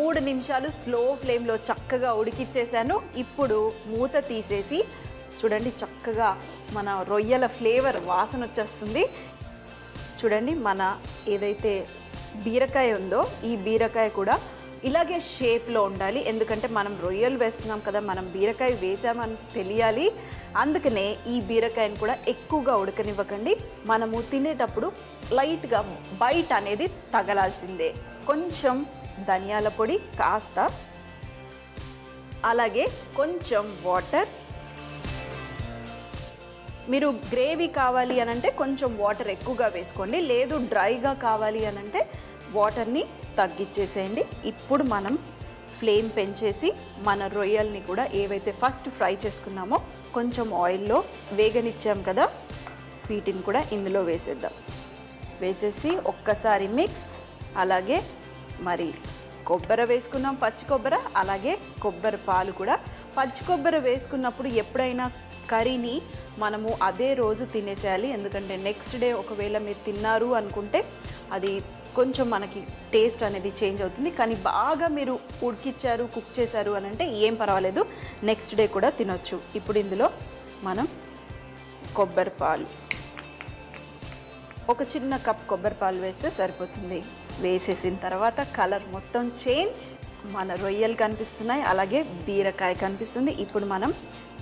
3 నిమిషాలు స్లో ఫ్లేమ్లో చక్కగా ఉడికిచ్చేసాను. ఇప్పుడు మూత తీసేసి చూడండి, చక్కగా మన రొయ్యల ఫ్లేవర్ వాసన వచ్చేస్తుంది. చూడండి, మన ఏదైతే బీరకాయ ఉందో ఈ బీరకాయ కూడా ఇలాగే షేప్లో ఉండాలి. ఎందుకంటే మనం రొయ్యలు వేస్తున్నాం కదా, మనం బీరకాయ వేసామని తెలియాలి. అందుకనే ఈ బీరకాయను కూడా ఎక్కువగా ఉడకనివ్వకండి. మనము తినేటప్పుడు లైట్గా బైట్ అనేది తగలాల్సిందే. కొంచెం ధనియాల పొడి కాస్త, అలాగే కొంచెం వాటర్. మీరు గ్రేవీ కావాలి అనంటే కొంచెం వాటర్ ఎక్కువగా వేసుకోండి, లేదు డ్రైగా కావాలి అనంటే వాటర్ని తగ్గించేసేయండి. ఇప్పుడు మనం ఫ్లేమ్ పెంచేసి మన రొయ్యల్ని కూడా ఏవైతే ఫస్ట్ ఫ్రై చేసుకున్నామో కొంచెం ఆయిల్లో వేగనిచ్చాం కదా, వీటిని కూడా ఇందులో వేసేద్దాం. వేసేసి ఒక్కసారి మిక్స్. అలాగే మరి కొబ్బరి వేసుకున్నాం, పచ్చి కొబ్బరి, అలాగే కొబ్బరి పాలు కూడా. పచ్చి కొబ్బరి వేసుకున్నప్పుడు ఎప్పుడైనా కర్రీని మనము అదే రోజు తినేసేయాలి. ఎందుకంటే నెక్స్ట్ డే ఒకవేళ మీరు తిన్నారు అనుకుంటే అది కొంచెం మనకి టేస్ట్ అనేది చేంజ్ అవుతుంది. కానీ బాగా మీరు ఉడికిచ్చారు, కుక్ చేశారు అని అంటే ఏం పర్వాలేదు, నెక్స్ట్ డే కూడా తినొచ్చు. ఇప్పుడు ఇందులో మనం కొబ్బరి పాలు, ఒక చిన్న కప్ కొబ్బరి పాలు వేస్తే సరిపోతుంది. వేసేసిన తర్వాత కలర్ మొత్తం చేంజ్, మన రొయ్యలు కనిపిస్తున్నాయి, అలాగే బీరకాయ కనిపిస్తుంది. ఇప్పుడు మనం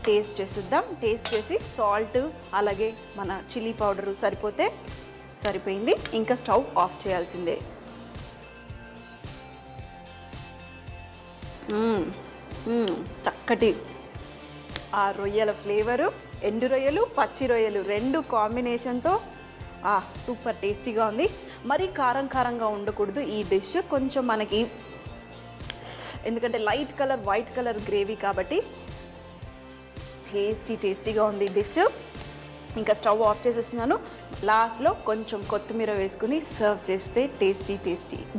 టేస్ట్ చేసిద్దాం. టేస్ట్ చేసి సాల్ట్ అలాగే మన చిల్లీ పౌడరు సరిపోతే సరిపోయింది, ఇంకా స్టవ్ ఆఫ్ చేయాల్సిందే. చక్కటి ఆ రొయ్యల ఫ్లేవరు, ఎండు రొయ్యలు పచ్చి రొయ్యలు రెండు కాంబినేషన్తో సూపర్ టేస్టీగా ఉంది. మరీ కారం కారంగా ఉండకూడదు ఈ డిష్, కొంచెం మనకి ఎందుకంటే light colour white colour gravy కాబట్టి టేస్టీగా ఉంది డిష్. ఇంకా స్టవ్ ఆఫ్ చేసేస్తున్నాను. లాస్ట్లో కొంచెం కొత్తిమీర వేసుకుని సర్వ్ చేస్తే టేస్టీ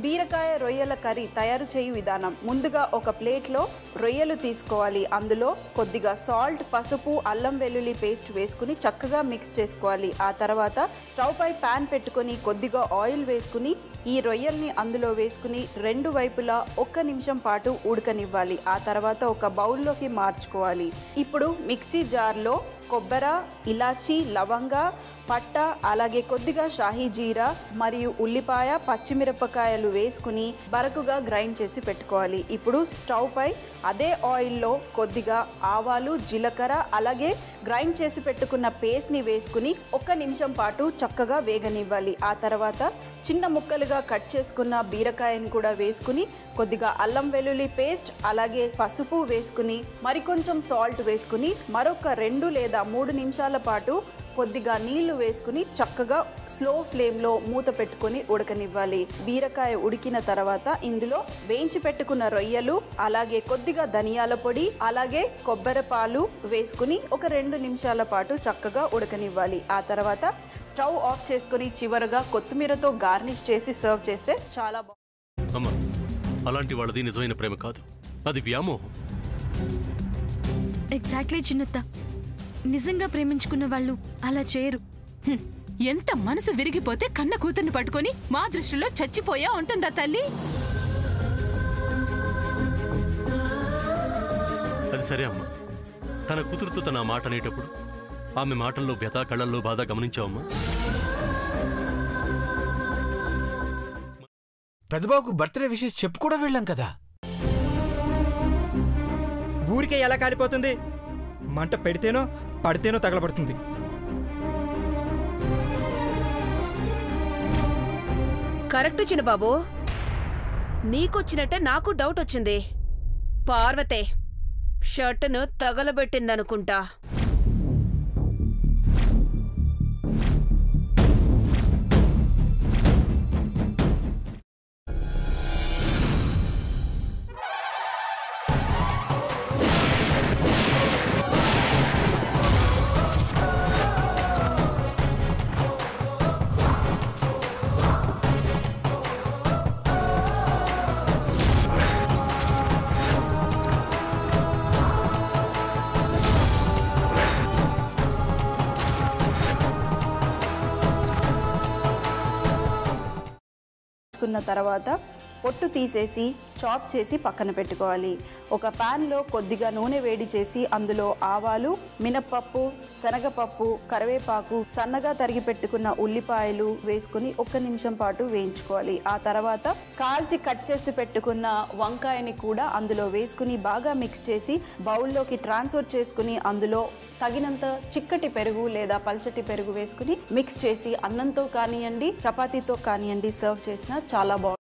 బీరకాయ రొయ్యల కర్రీ తయారు చేయు విధానం. ముందుగా ఒక ప్లేట్లో రొయ్యలు తీసుకోవాలి. అందులో కొద్దిగా సాల్ట్, పసుపు, అల్లం వెల్లుల్లి పేస్ట్ వేసుకుని చక్కగా మిక్స్ చేసుకోవాలి. ఆ తర్వాత స్టవ్ పై ప్యాన్ పెట్టుకొని కొద్దిగా ఆయిల్ వేసుకుని ఈ రొయ్యల్ని అందులో వేసుకుని రెండు వైపులా 1 నిమిషం పాటు ఉడకనివ్వాలి. ఆ తర్వాత ఒక బౌల్లోకి మార్చుకోవాలి. ఇప్పుడు మిక్సీ జార్లో కొబ్బరి, ఇలాచి, లవంగ, పట్ట, అలాగే కొద్దిగా షాహీ జీరా మరియు ఉల్లిపాయ, పచ్చిమిరపకాయలు వేసుకుని బరకుగా గ్రైండ్ చేసి పెట్టుకోవాలి. ఇప్పుడు స్టవ్ పై అదే ఆయిల్లో కొద్దిగా ఆవాలు, జీలకర్ర, అలాగే గ్రైండ్ చేసి పెట్టుకున్న పేస్ట్ని వేసుకుని 1 నిమిషం పాటు చక్కగా వేగనివ్వాలి. ఆ తర్వాత చిన్న ముక్కలుగా కట్ చేసుకున్న బీరకాయను కూడా వేసుకుని కొద్దిగా అల్లం వెల్లుల్లి పేస్ట్, అలాగే పసుపు వేసుకుని మరికొంచెం సాల్ట్ వేసుకుని మరొక 2 లేదా 3 నిమిషాల పాటు కొద్దిగా నీళ్లు వేసుకుని చక్కగా స్లో ఫ్లేమ్లో మూత పెట్టుకొని ఉడకనివ్వాలి. బీరకాయ ఉడికిన తర్వాత ఇందులో వేయించి పెట్టుకున్న రొయ్యలు, అలాగే కొద్దిగా ధనియాల పొడి, అలాగే కొబ్బరి పాలు వేసుకుని ఒక 2 నిమిషాల పాటు చక్కగా ఉడకనివ్వాలి. ఆ తర్వాత స్టవ్ ఆఫ్ చేసుకుని చివరగా కొత్తిమీరతో గార్నిష్ చేసి సర్వ్ చేస్తే చాలా బాగుంటుంది. అలాంటి వాళ్ళది నిజమైన ప్రేమ కాదు, అది వ్యామోహం. ఎగ్జాక్ట్లీ చిన్నత్త, నిజంగా ప్రేమించుకున్న వాళ్ళు అలా చేయరు. ఎంత మనసు విరిగిపోతే కన్న కూతుర్ని పట్టుకొని మా దృష్టిలో చచ్చిపోయా ఉంటుందా తల్లి? అది సరే అమ్మా, తన కూతురుతో తన మాట అనేటప్పుడు ఆమె మాటల్లో వ్యథ, కళ్ళల్లో బాధ గమనించావమ్మా? పెద్దబాబుకు బర్త్డే విషెస్ చెప్పు కూడా వెళ్ళాం కదా. ఊరికే ఎలా కాలిపోతుంది? మంట పెడితేనో పడితేనో తగలబడుతుంది. కరెక్ట్ చిన్నబాబు, నీకొచ్చినట్టే నాకు డౌట్ వచ్చింది. పార్వతే షర్టును తగలబెట్టిందనుకుంటా. తర్వాత పొట్టు తీసేసి చాప్ చేసి పక్కన పెట్టుకోవాలి. ఒక ప్యాన్లో కొద్దిగా నూనె వేడి చేసి అందులో ఆవాలు, మినప్పప్పు, శనగపప్పు, కరివేపాకు, సన్నగా తరిగి పెట్టుకున్న ఉల్లిపాయలు వేసుకుని 1 నిమిషం పాటు వేయించుకోవాలి. ఆ తర్వాత కాల్చి కట్ చేసి పెట్టుకున్న వంకాయని కూడా అందులో వేసుకుని బాగా మిక్స్ చేసి బౌల్లోకి ట్రాన్స్ఫర్ చేసుకుని అందులో తగినంత చిక్కటి పెరుగు లేదా పల్చటి పెరుగు వేసుకుని మిక్స్ చేసి అన్నంతో కానివ్వండి, చపాతీతో కానివ్వండి సర్వ్ చేసినా చాలా బాగుంటుంది.